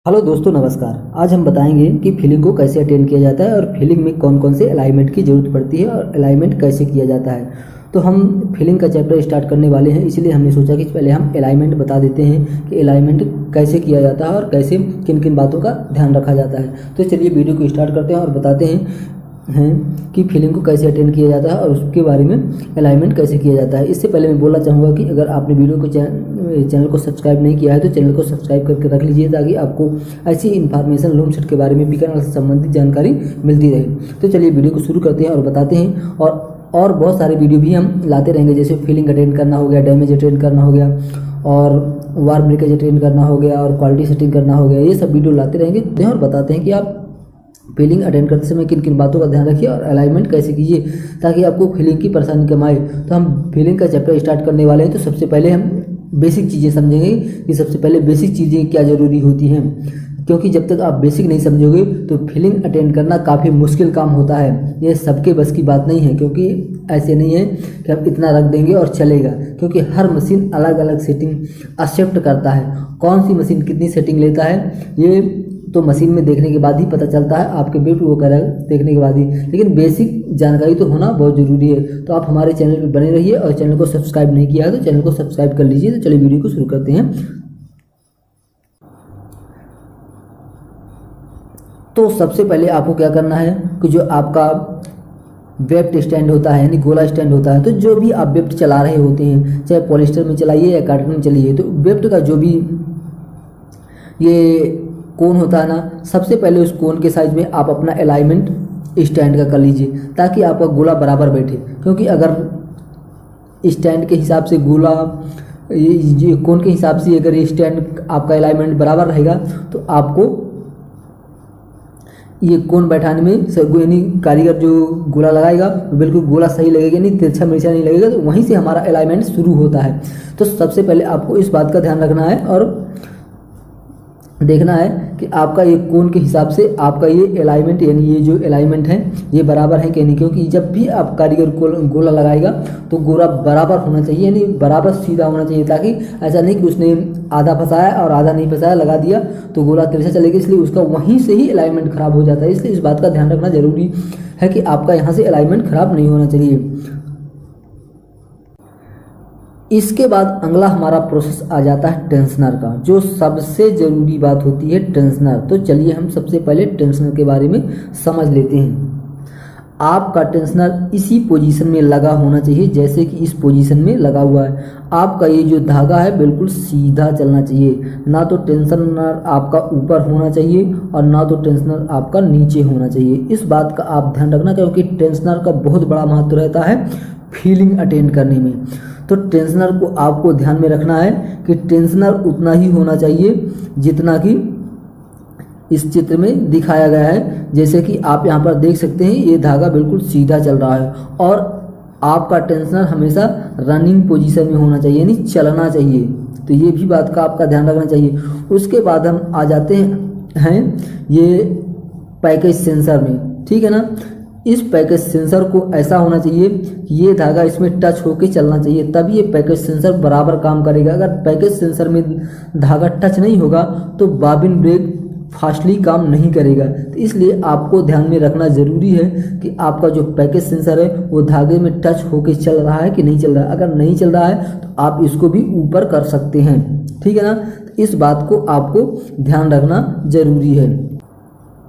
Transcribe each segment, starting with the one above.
Hello दोस्तों, नमस्कार। आज हम बताएंगे कि फीलिंग को कैसे अटेंड किया जाता है और फीलिंग में कौन कौन से अलाइनमेंट की ज़रूरत पड़ती है और अलाइनमेंट कैसे किया जाता है। तो हम फीलिंग का चैप्टर स्टार्ट करने वाले हैं, इसलिए हमने सोचा कि पहले हम अलाइनमेंट बता देते हैं कि अलाइनमेंट कैसे किया जाता है और कैसे किन किन बातों का ध्यान रखा जाता है। तो चलिए वीडियो को स्टार्ट करते हैं और बताते हैं कि फीलिंग को कैसे अटेंड किया जाता है और उसके बारे में अलाइनमेंट कैसे किया जाता है। इससे पहले मैं बोलना चाहूँगा कि अगर आपने वीडियो को चैनल को सब्सक्राइब नहीं किया है तो चैनल को सब्सक्राइब करके रख लीजिए, ताकि आपको ऐसी इन्फॉर्मेशन लूम सेट के बारे में बीकानेर से संबंधित जानकारी मिलती रहे। तो चलिए वीडियो को शुरू करते हैं और बताते हैं। और बहुत सारे वीडियो भी हम लाते रहेंगे, जैसे फीलिंग अटेंड करना हो गया, डैमेज अटेंड करना हो गया, और वार ब्रेकेज अटेंड करना हो गया, और क्वालिटी सेटिंग करना हो गया। ये सब वीडियो लाते रहेंगे और बताते हैं कि आप फीलिंग अटेंड करते समय किन किन बातों का ध्यान रखिए और अलाइनमेंट कैसे कीजिए ताकि आपको फीलिंग की परेशानी कम आए। तो हम फीलिंग का चैप्टर स्टार्ट करने वाले हैं। तो सबसे पहले हम बेसिक चीज़ें समझेंगे कि सबसे पहले बेसिक चीज़ें क्या ज़रूरी होती हैं, क्योंकि जब तक आप बेसिक नहीं समझोगे तो फीलिंग अटेंड करना काफ़ी मुश्किल काम होता है। ये सबके बस की बात नहीं है, क्योंकि ऐसे नहीं है कि हम इतना रख देंगे और चलेगा, क्योंकि हर मशीन अलग अलग सेटिंग एक्सेप्ट करता है। कौन सी मशीन कितनी सेटिंग लेता है ये तो मशीन में देखने के बाद ही पता चलता है, आपके वेट वो करेगा देखने के बाद ही। लेकिन बेसिक जानकारी तो होना बहुत ज़रूरी है। तो आप हमारे चैनल पर बने रहिए, और चैनल को सब्सक्राइब नहीं किया है तो चैनल को सब्सक्राइब कर लीजिए। तो चलिए वीडियो को शुरू करते हैं। तो सबसे पहले आपको क्या करना है कि जो आपका वेफ्ट स्टैंड होता है, यानी गोला स्टैंड होता है, तो जो भी आप वेफ्ट चला रहे होते हैं, चाहे पॉलिस्टर में चलाइए या कार्टन में चलाइए, तो वेफ्ट का जो भी ये कोन होता है ना, सबसे पहले उस कोन के साइज में आप अपना अलाइनमेंट स्टैंड का कर लीजिए, ताकि आपका गोला बराबर बैठे। क्योंकि अगर स्टैंड के हिसाब से गोला ये कोन के हिसाब से अगर ये स्टैंड आपका अलाइनमेंट बराबर रहेगा तो आपको ये कोन बैठाने में यानी कारीगर जो गोला लगाएगा तो बिल्कुल गोला सही लगेगा, नहीं तिरछा मिर्चा नहीं लगेगा। तो वहीं से हमारा अलाइनमेंट शुरू होता है। तो सबसे पहले आपको इस बात का ध्यान रखना है और देखना है कि आपका ये कोन के हिसाब से आपका ये अलाइनमेंट, यानी ये जो अलाइनमेंट है ये बराबर है कि नहीं। क्योंकि जब भी आप कारीगर गोला लगाएगा तो गोला बराबर होना चाहिए, यानी बराबर सीधा होना चाहिए, ताकि ऐसा नहीं कि उसने आधा फंसाया और आधा नहीं फंसाया, लगा दिया तो गोला तिरछा चलेगा, इसलिए उसका वहीं से ही अलाइनमेंट खराब हो जाता है। इसलिए इस बात का ध्यान रखना जरूरी है कि आपका यहाँ से अलाइनमेंट खराब नहीं होना चाहिए। इसके बाद अगला हमारा प्रोसेस आ जाता है टेंशनर का, जो सबसे ज़रूरी बात होती है टेंशनर। तो चलिए हम सबसे पहले टेंशनर के बारे में समझ लेते हैं। आपका टेंशनर इसी पोजीशन में लगा होना चाहिए, जैसे कि इस पोजीशन में लगा हुआ है। आपका ये जो धागा है बिल्कुल सीधा चलना चाहिए, ना तो टेंशनर आपका ऊपर होना चाहिए और ना तो टेंशनर आपका नीचे होना चाहिए। इस बात का आप ध्यान रखना, क्योंकि टेंशनर का बहुत बड़ा महत्व रहता है फीलिंग अटेंड करने में। तो टेंशनर को आपको ध्यान में रखना है कि टेंशनर उतना ही होना चाहिए जितना कि इस चित्र में दिखाया गया है। जैसे कि आप यहाँ पर देख सकते हैं, ये धागा बिल्कुल सीधा चल रहा है और आपका टेंशनर हमेशा रनिंग पोजीशन में होना चाहिए, यानी चलना चाहिए। तो ये भी बात का आपका ध्यान रखना चाहिए। उसके बाद हम आ जाते हैं ये पैकेज सेंसर में, ठीक है ना। इस पैकेज सेंसर को ऐसा होना चाहिए कि ये धागा इसमें टच होके चलना चाहिए, तभी ये पैकेज सेंसर बराबर काम करेगा। अगर पैकेज सेंसर में धागा टच नहीं होगा तो बॉबिन ब्रेक फास्टली काम नहीं करेगा। तो इसलिए आपको ध्यान में रखना ज़रूरी है कि आपका जो पैकेज सेंसर है वो धागे में टच होके चल रहा है कि नहीं चल रहा है। अगर नहीं चल रहा है तो आप इसको भी ऊपर कर सकते हैं, ठीक है ना। तो इस बात को आपको ध्यान रखना ज़रूरी है।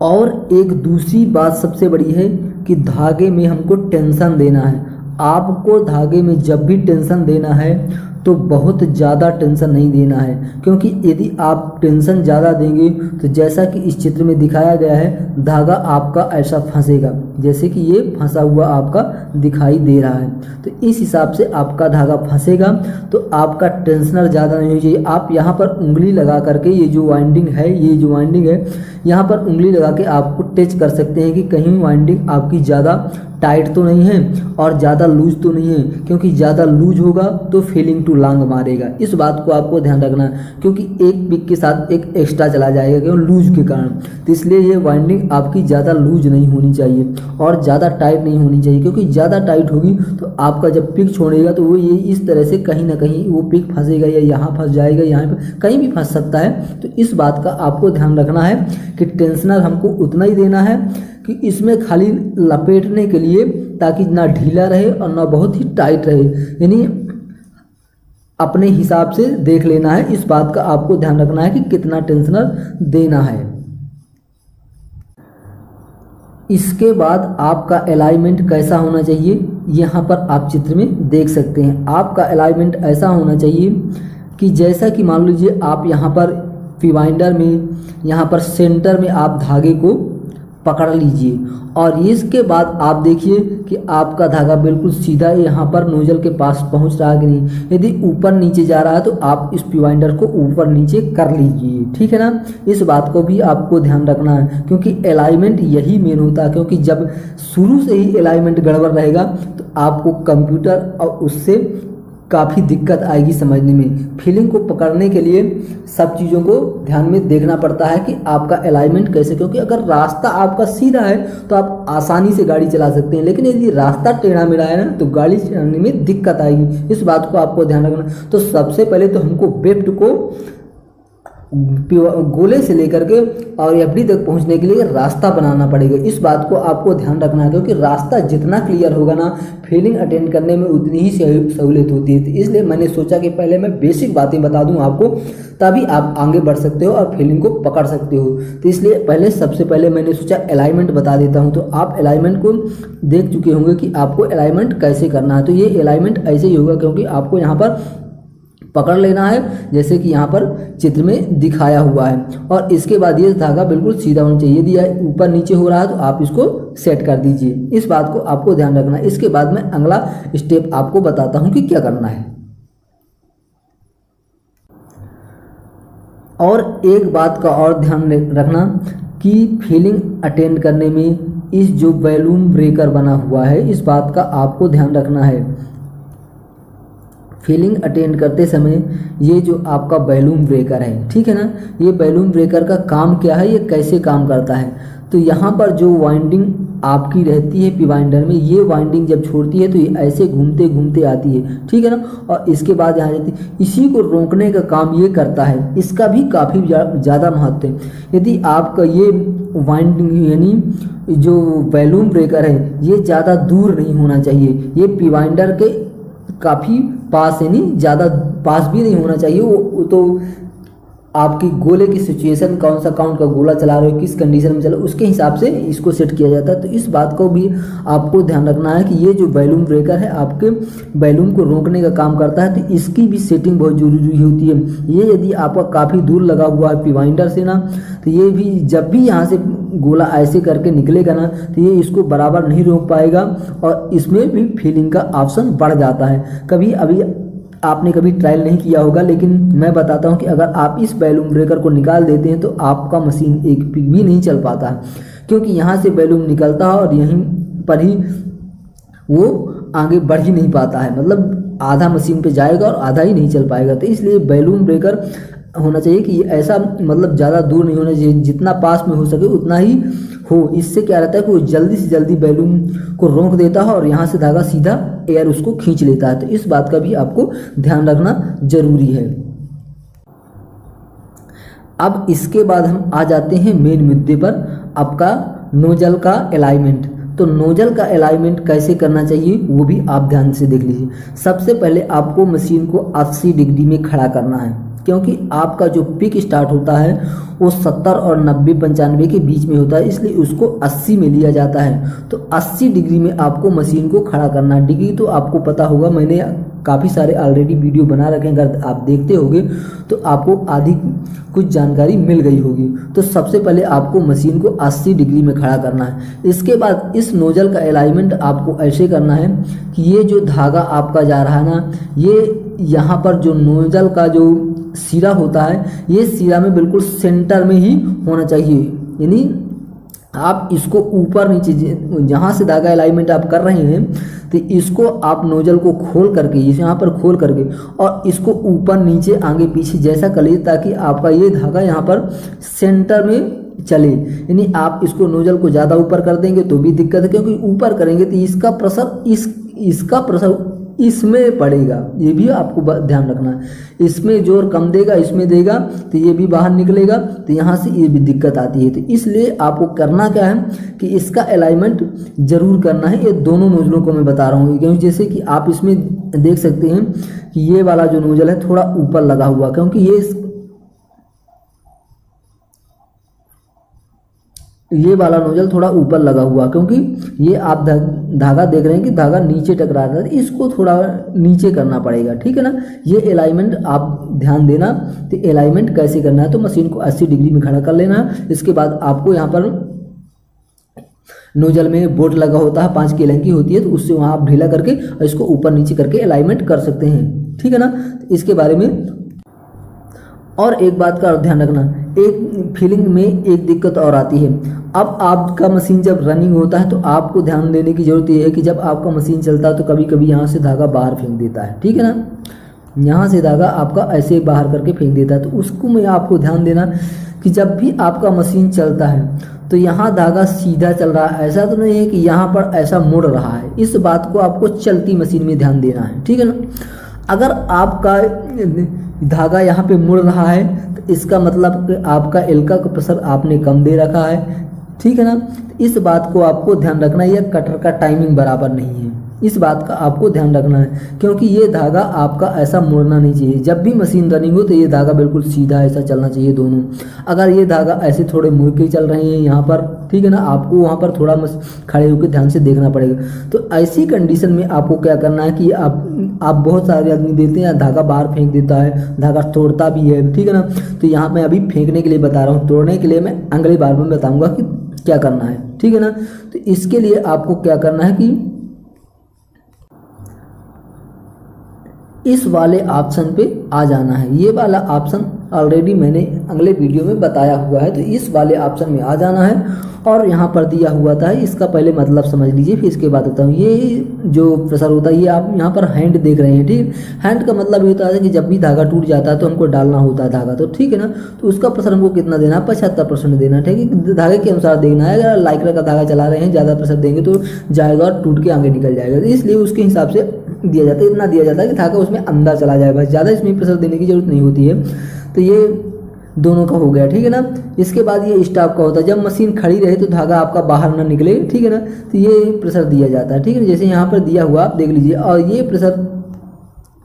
और एक दूसरी बात सबसे बड़ी है कि धागे में हमको टेंशन देना है। आपको धागे में जब भी टेंशन देना है तो बहुत ज़्यादा टेंशन नहीं देना है, क्योंकि यदि आप टेंशन ज़्यादा देंगे तो जैसा कि इस चित्र में दिखाया गया है, धागा आपका ऐसा फंसेगा जैसे कि ये फंसा हुआ आपका दिखाई दे रहा है। तो इस हिसाब से आपका धागा फंसेगा। तो आपका टेंशनर ज़्यादा नहीं होना चाहिए। आप यहाँ पर उंगली लगा करके ये जो वाइंडिंग है यहाँ पर उंगली लगा के आपको टच कर सकते हैं कि कहीं वाइंडिंग आपकी ज़्यादा टाइट तो नहीं है और ज़्यादा लूज तो नहीं है, क्योंकि ज़्यादा लूज होगा तो फीलिंग टू लॉन्ग मारेगा। इस बात को आपको ध्यान रखना है, क्योंकि एक पिक के साथ एक एक्स्ट्रा चला जाएगा क्यों, लूज के कारण। तो इसलिए ये वाइंडिंग आपकी ज़्यादा लूज नहीं होनी चाहिए और ज़्यादा टाइट नहीं होनी चाहिए, क्योंकि ज़्यादा टाइट होगी तो आपका जब पिक छोड़ेगा तो वो ये इस तरह से कहीं ना कहीं वो पिक फंसेगा, या यहाँ फंस जाएगा, यहाँ पर कहीं भी फंस सकता है। तो इस बात का आपको ध्यान रखना है कि टेंशनर हमको उतना ही देना है कि इसमें खाली लपेटने के लिए, ताकि ना ढीला रहे और ना बहुत ही टाइट रहे, यानी अपने हिसाब से देख लेना है। इस बात का आपको ध्यान रखना है कि कितना टेंशनर देना है। इसके बाद आपका अलाइनमेंट कैसा होना चाहिए, यहाँ पर आप चित्र में देख सकते हैं। आपका अलाइनमेंट ऐसा होना चाहिए कि जैसा कि मान लीजिए आप यहाँ पर पिवाइंडर में यहाँ पर सेंटर में आप धागे को पकड़ लीजिए, और इसके बाद आप देखिए कि आपका धागा बिल्कुल सीधा यहाँ पर नोजल के पास पहुँच रहा है कि नहीं। यदि ऊपर नीचे जा रहा है तो आप इस पिवाइंडर को ऊपर नीचे कर लीजिए, ठीक है ना। इस बात को भी आपको ध्यान रखना है, क्योंकि अलाइनमेंट यही मेन होता है, क्योंकि जब शुरू से ही अलाइनमेंट गड़बड़ रहेगा तो आपको कंप्यूटर और उससे काफ़ी दिक्कत आएगी समझने में। फीलिंग को पकड़ने के लिए सब चीज़ों को ध्यान में देखना पड़ता है कि आपका अलाइनमेंट कैसे, क्योंकि अगर रास्ता आपका सीधा है तो आप आसानी से गाड़ी चला सकते हैं, लेकिन यदि रास्ता टेढ़ा मेढ़ा है ना तो गाड़ी चलाने में दिक्कत आएगी। इस बात को आपको ध्यान रखना। तो सबसे पहले तो हमको वेफ्ट को गोले से लेकर के और एफडी तक पहुंचने के लिए रास्ता बनाना पड़ेगा। इस बात को आपको ध्यान रखना है, क्योंकि रास्ता जितना क्लियर होगा ना फीलिंग अटेंड करने में उतनी ही सहूलियत होती है। तो इसलिए मैंने सोचा कि पहले मैं बेसिक बातें बता दूं आपको, तभी आप आगे बढ़ सकते हो और फीलिंग को पकड़ सकते हो। तो इसलिए पहले सबसे पहले मैंने सोचा अलाइनमेंट बता देता हूं। तो आप अलाइनमेंट को देख चुके होंगे कि आपको अलाइनमेंट कैसे करना है। तो ये अलाइनमेंट ऐसे ही होगा, क्योंकि आपको यहाँ पर पकड़ लेना है जैसे कि यहाँ पर चित्र में दिखाया हुआ है, और इसके बाद ये धागा बिल्कुल सीधा होना चाहिए। यदि ऊपर नीचे हो रहा है तो आप इसको सेट कर दीजिए। इस बात को आपको ध्यान रखना है। इसके बाद मैं अगला स्टेप आपको बताता हूँ कि क्या करना है। और एक बात का और ध्यान रखना कि फीलिंग अटेंड करने में इस जो बैलून ब्रेकर बना हुआ है, इस बात का आपको ध्यान रखना है। फीलिंग अटेंड करते समय ये जो आपका बैलून ब्रेकर है, ठीक है ना, ये बैलून ब्रेकर का काम क्या है, ये कैसे काम करता है। तो यहाँ पर जो वाइंडिंग आपकी रहती है पिवाइंडर में, ये वाइंडिंग जब छोड़ती है तो ये ऐसे घूमते घूमते आती है, ठीक है ना, और इसके बाद यहाँ जाती है। इसी को रोकने का काम ये करता है। इसका भी काफ़ी ज़्यादा महत्व है। यदि आपका ये वाइंडिंग यानी जो बैलून ब्रेकर है ये ज़्यादा दूर नहीं होना चाहिए, ये पिवाइंडर के काफ़ी पास, यानी ज़्यादा पास भी नहीं होना चाहिए। वो तो आपकी गोले की सिचुएशन, कौन सा काउंट का गोला चला रहे हो, किस कंडीशन में चला, उसके हिसाब से इसको सेट किया जाता है। तो इस बात को भी आपको ध्यान रखना है कि ये जो बैलून ब्रेकर है आपके बैलून को रोकने का काम करता है। तो इसकी भी सेटिंग बहुत जरूरी होती है। ये यदि आपका काफ़ी दूर लगा हुआ है पिवाइंडर से ना, तो ये भी जब भी यहाँ से गोला ऐसे करके निकलेगा ना तो ये इसको बराबर नहीं रोक पाएगा, और इसमें भी फीलिंग का ऑप्शन बढ़ जाता है। कभी अभी आपने कभी ट्रायल नहीं किया होगा, लेकिन मैं बताता हूं कि अगर आप इस बैलून ब्रेकर को निकाल देते हैं तो आपका मशीन एक पिक भी नहीं चल पाता है, क्योंकि यहाँ से बैलून निकलता है और यहीं पर ही वो आगे बढ़ ही नहीं पाता है। मतलब आधा मशीन पे जाएगा और आधा ही नहीं चल पाएगा। तो इसलिए बैलून ब्रेकर होना चाहिए कि ऐसा मतलब ज़्यादा दूर नहीं होना चाहिए, जितना पास में हो सके उतना ही हो। इससे क्या रहता है कि वो जल्दी से जल्दी बैलून को रोक देता है और यहाँ से धागा सीधा एयर उसको खींच लेता है। तो इस बात का भी आपको ध्यान रखना जरूरी है। अब इसके बाद हम आ जाते हैं मेन मुद्दे पर, आपका नोजल का अलाइनमेंट। तो नोजल का अलाइनमेंट कैसे करना चाहिए वो भी आप ध्यान से देख लीजिए। सबसे पहले आपको मशीन को 80 डिग्री में खड़ा करना है, क्योंकि आपका जो पिक स्टार्ट होता है वो 70 और 90 95 के बीच में होता है, इसलिए उसको 80 में लिया जाता है। तो 80 डिग्री में आपको मशीन को खड़ा करना है। डिग्री तो आपको पता होगा, मैंने काफ़ी सारे ऑलरेडी वीडियो बना रखे हैं, अगर आप देखते होंगे तो आपको आधी कुछ जानकारी मिल गई होगी। तो सबसे पहले आपको मशीन को 80 डिग्री में खड़ा करना है। इसके बाद इस नोजल का अलाइनमेंट आपको ऐसे करना है कि ये जो धागा आपका जा रहा है ना, ये यहाँ पर जो नोजल का जो सिरा होता है, ये सिरा में बिल्कुल सेंटर में ही होना चाहिए, यानी आप इसको ऊपर नीचे जहाँ से धागा अलाइनमेंट आप कर रहे हैं तो इसको आप नोजल को खोल करके यहाँ पर खोल करके और इसको ऊपर नीचे आगे पीछे जैसा करिए ताकि आपका ये धागा यहाँ पर सेंटर में चले। यानी आप इसको नोजल को ज़्यादा ऊपर कर देंगे तो भी दिक्कत है, क्योंकि ऊपर करेंगे तो इसका प्रेशर इसका प्रेशर इसमें पड़ेगा, ये भी आपको ध्यान रखना है। इसमें जोर कम देगा, इसमें देगा तो ये भी बाहर निकलेगा, तो यहाँ से ये भी दिक्कत आती है। तो इसलिए आपको करना क्या है कि इसका अलाइनमेंट जरूर करना है। ये दोनों नोजलों को मैं बता रहा हूँ, क्योंकि जैसे कि आप इसमें देख सकते हैं कि ये वाला जो नोजल है थोड़ा ऊपर लगा हुआ, क्योंकि ये वाला नोजल थोड़ा ऊपर लगा हुआ, क्योंकि ये आप धागा देख रहे हैं कि धागा नीचे टकरा रहा है, इसको थोड़ा नीचे करना पड़ेगा, ठीक है ना। ये अलाइनमेंट आप ध्यान देना। तो अलाइनमेंट कैसे करना है, तो मशीन को 80 डिग्री में खड़ा कर लेना है। इसके बाद आपको यहाँ पर नोजल में बोल्ट लगा होता है, 5 की एलन की होती है, तो उससे वहाँ आप ढीला करके और इसको ऊपर नीचे करके अलाइनमेंट कर सकते हैं, ठीक है ना। तो इसके बारे में और एक बात का ध्यान रखना, एक फीलिंग में एक दिक्कत और आती है। अब आपका मशीन जब रनिंग होता है तो आपको ध्यान देने की ज़रूरत ये है कि जब आपका मशीन चलता है तो कभी कभी यहाँ से धागा बाहर फेंक देता है, ठीक है ना। यहाँ से धागा आपका ऐसे बाहर करके फेंक देता है, तो उसको में आपको ध्यान देना कि जब भी आपका मशीन चलता है तो यहाँ धागा सीधा चल रहा है, ऐसा तो नहीं है कि यहाँ पर ऐसा मुड़ रहा है। इस बात को आपको चलती मशीन में ध्यान देना है, ठीक है ना। अगर आपका धागा यहाँ पे मुड़ रहा है तो इसका मतलब कि आपका एल्का का प्रेशर आपने कम दे रखा है, ठीक है ना। इस बात को आपको ध्यान रखना है। यह कटर का टाइमिंग बराबर नहीं है, इस बात का आपको ध्यान रखना है, क्योंकि ये धागा आपका ऐसा मुड़ना नहीं चाहिए। जब भी मशीन रनिंग हो तो ये धागा बिल्कुल सीधा ऐसा चलना चाहिए दोनों। अगर ये धागा ऐसे थोड़े मुड़ के चल रहे हैं यहाँ पर, ठीक है ना, आपको वहाँ पर थोड़ा खड़े होकर ध्यान से देखना पड़ेगा। तो ऐसी कंडीशन में आपको क्या करना है कि आप बहुत सारे आदमी देते हैं धागा बाहर फेंक देता है, धागा तोड़ता भी है, ठीक है ना। तो यहाँ मैं अभी फेंकने के लिए बता रहा हूँ, तोड़ने के लिए मैं अगली बार में बताऊँगा कि क्या करना है, ठीक है ना। तो इसके लिए आपको क्या करना है कि इस वाले ऑप्शन पे आ जाना है। ये वाला ऑप्शन ऑलरेडी मैंने अगले वीडियो में बताया हुआ है, तो इस वाले ऑप्शन में आ जाना है और यहाँ पर दिया हुआ था, इसका पहले मतलब समझ लीजिए फिर इसके बाद बताऊँ। ये जो प्रेशर होता है, ये आप यहाँ पर हैंड देख रहे हैं, ठीक। हैंड का मतलब ये होता है कि जब भी धागा टूट जाता है तो हमको डालना होता है धागा, तो ठीक है ना। तो उसका प्रेशर हमको कितना देना है, 75% देना, ठीक है। धागे के अनुसार देखना है। अगर लाइक्रा का धागा चला रहे हैं, ज़्यादा प्रेशर देंगे तो जाएगा और टूट के आगे निकल जाएगा, तो इसलिए उसके हिसाब से दिया जाता है। इतना दिया जाता है कि धागा उसमें अंदर चला जाए, बस, ज़्यादा इसमें प्रेशर देने की जरूरत नहीं होती है। तो ये दोनों का हो गया, ठीक है ना। इसके बाद ये स्टॉप का होता है, जब मशीन खड़ी रहे तो धागा आपका बाहर ना निकले, ठीक है ना। तो ये प्रेशर दिया जाता है, ठीक है। जैसे यहाँ पर दिया हुआ आप देख लीजिए, और ये प्रेशर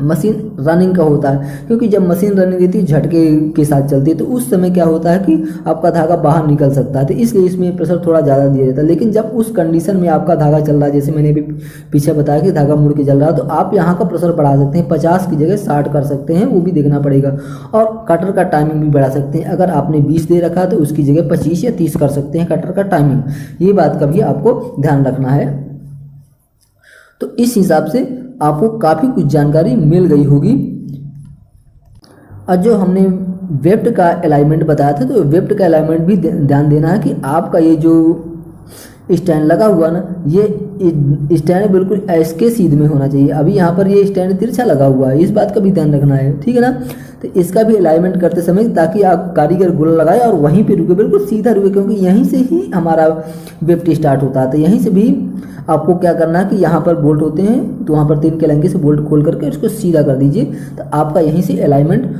मशीन रनिंग का होता है, क्योंकि जब मशीन रनिंग रहती है झटके के साथ चलती है तो उस समय क्या होता है कि आपका धागा बाहर निकल सकता है, तो इसलिए इसमें प्रेशर थोड़ा ज़्यादा दिया जाता है। लेकिन जब उस कंडीशन में आपका धागा चल रहा है, जैसे मैंने भी पीछे बताया कि धागा मुड़ के चल रहा है, तो आप यहाँ का प्रेशर बढ़ा सकते हैं, 50 की जगह 60 कर सकते हैं, वो भी देखना पड़ेगा। और कटर का टाइमिंग भी बढ़ा सकते हैं, अगर आपने 20 दे रखा है तो उसकी जगह 25 या 30 कर सकते हैं कटर का टाइमिंग। ये बात का भी आपको ध्यान रखना है। तो इस हिसाब से आपको काफ़ी कुछ जानकारी मिल गई होगी। और जो हमने वेफ्ट का अलाइनमेंट बताया था, तो वेफ्ट का अलाइनमेंट भी ध्यान देना है कि आपका ये जो स्टैंड लगा हुआ ना, ये स्टैंड बिल्कुल इसके सीध में होना चाहिए। अभी यहाँ पर ये स्टैंड तिरछा लगा हुआ है, इस बात का भी ध्यान रखना है, ठीक है ना। तो इसका भी अलाइनमेंट करते समय ताकि आप कारीगर गोला लगाए और वहीं पे रुके, बिल्कुल सीधा रुके, क्योंकि यहीं से ही हमारा वेफ्ट स्टार्ट होता है। तो यहीं से भी आपको क्या करना है कि यहाँ पर बोल्ट होते हैं, तो वहाँ पर 3 के लंगे से बोल्ट खोल करके उसको सीधा कर दीजिए, तो आपका यहीं से अलाइनमेंट